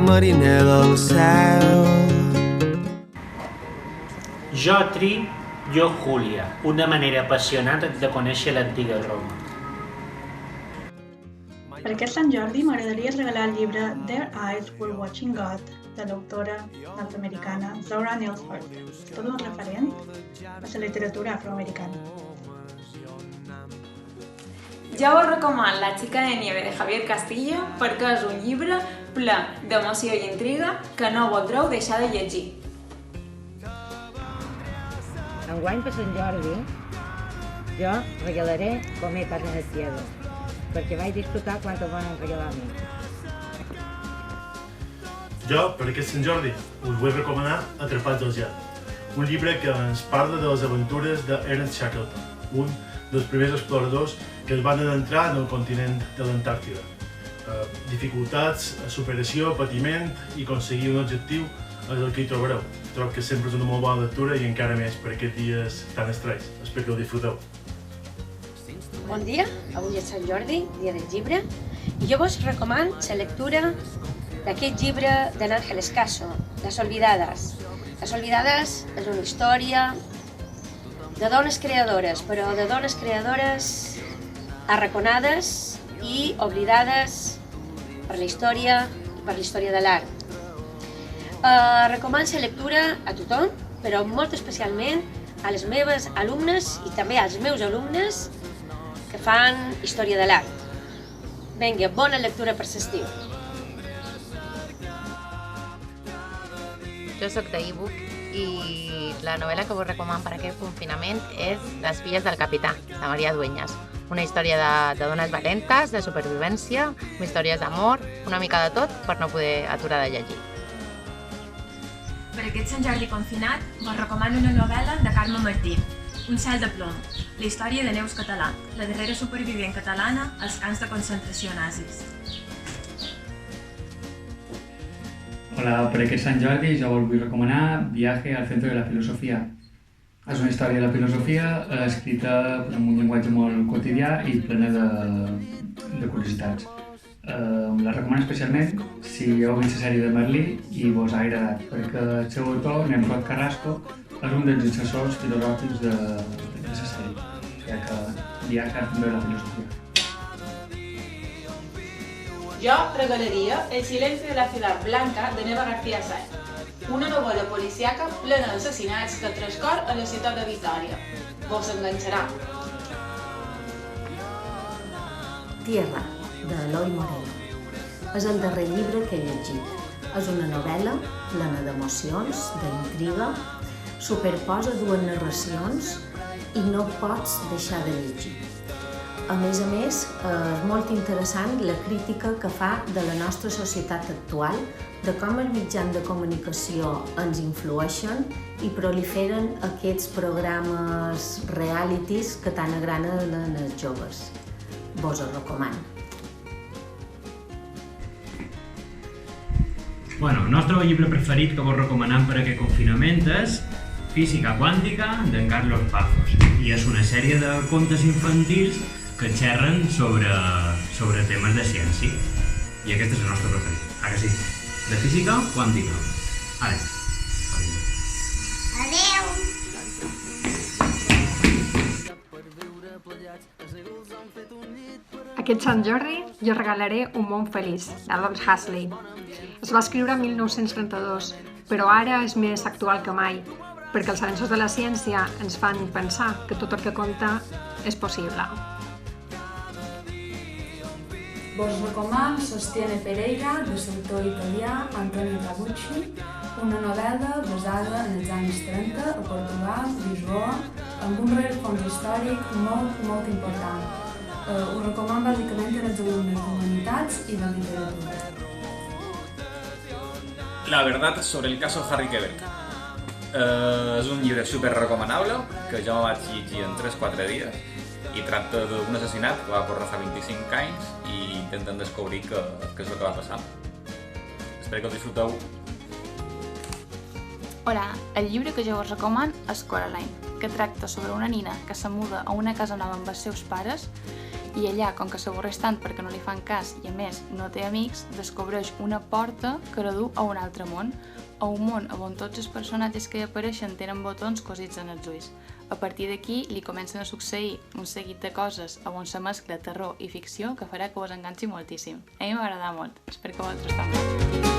mariner del cel. Jo Tri, jo Júlia, una manera apassionant de conèixer l'antiga Roma. Per aquest Sant Jordi m'agradaria regalar el llibre Their Eyes Were Watching God, de l'autora nord-americana Zora Neale Hurston, tot un referent a la literatura afroamericana. Jo us recomano La xica de nieve de Javier Castillo perquè és un llibre ple d'emoció i intriga que no voldreu deixar de llegir. Enguany per Sant Jordi jo regalaré Comer carne de cielo, perquè vaig disfrutar quan ho van regalar a mi. Jo, per aquest Sant Jordi, us vull recomanar Atrapats al gel, un llibre que ens parla de les aventures d'Ernest Shackleton, un dels primers exploradors que es van adentrar en el continent de l'Antàrtida. Dificultats, superació, patiment i aconseguir un objectiu és el que hi trobareu. Trobo que sempre és una molt bona lectura i encara més per aquests dies tan estrès. Espero que ho disfruteu. Bon dia, avui és Sant Jordi, dia del llibre, i jo vos recomano la lectura d'aquest llibre de Ángel Escaso, Las Olvidadas. Las Olvidadas és una història de dones creadores, però de dones creadores arraconades i oblidades per la història de l'art. Recomano la lectura a tothom, però molt especialment a les meves alumnes i també als meus alumnes que fan història de l'art. Vinga, bona lectura per l'estiu. Jo soc d'ebook i la novel·la que vos recomano per aquest confinament és Les filles del capità, de Maria Dueñas. Una història de dones valentes, de supervivència, històries d'amor, una mica de tot per no poder aturar de llegir. Per aquest Sant Jordi confinat, vos recomano una novel·la de Carme Martí, Un cel de plom, la història de Neus Català, la darrera supervivent catalana als camps de concentració nazis. Hola, per aquest Sant Jordi jo us vull recomanar Viaje al centro de la filosofia. És una història de la filosofia escrita amb un llenguatge molt quotidià i plena de curiositats. La recomano especialment si heu vist la sèrie de Merlí i vos ha agradat, perquè el seu autor, Nemrod Carrasco, és un dels assessors filosòfics de la sèrie, o sigui que Viaje al centro de la filosofia. Jo regalaria El silenci de la ciutat blanca de Neva García Sáenz, una novel·la policíaca plena d'assassinats que transcorre a la ciutat de Vitòria. Vos enganxarà. Tierra, de Eloi Moreno. És el darrer llibre que he llegit. És una novel·la plena d'emocions, d'intriga, superposa dues narracions i no pots deixar de llegir. A més, és molt interessant la crítica que fa de la nostra societat actual, de com els mitjans de comunicació ens influeixen i proliferen aquests programes realities que tant agraden als joves. Vos ho recomano. El nostre llibre preferit que vos recomanem per aquest confinament és Física quàntica d'en Carlos Pazos, i és una sèrie de contes infantils que xerren sobre temes de ciència. I aquest és el nostre preferit. Ara sí, de física quàntica. Ara. Adeu! Aquest Sant Jordi jo regalaré Un món feliç, d'Aldous Huxley. Es va escriure en 1932, però ara és més actual que mai, perquè els avenços de la ciència ens fan pensar que tot el que compta és possible. Vos recomano Sostiene Pereira, de l'autor italià Antonio Trabucci, una novel·la basada en els anys 30 a Portugal, Lisboa, amb un rerefons històric molt important. Ho recomano bàsicament als alumnes d'Humanitats i de Literatura. La verdad sobre el caso Harry Quebert. És un llibre super recomanable que jo vaig llegir en 3-4 dies i tracta d'un assassinat que va ocórrer fa 25 anys i intenten descobrir què és el que va passar. Espero que el disfruteu. Hola, el llibre que jo us recomano és Coraline, que tracta sobre una nina que se muda a una casa nova amb els seus pares I allà, com que s'avorreix tant perquè no li fan cas i a més no té amics, descobreix una porta que la du a un altre món, a un món on tots els personatges que hi apareixen tenen botons cosits en els ulls. A partir d'aquí li comencen a succeir un seguit de coses on se mescla terror i ficció que farà que vos enganxi moltíssim. A mi m'ha agradat molt, espero que vosaltres també.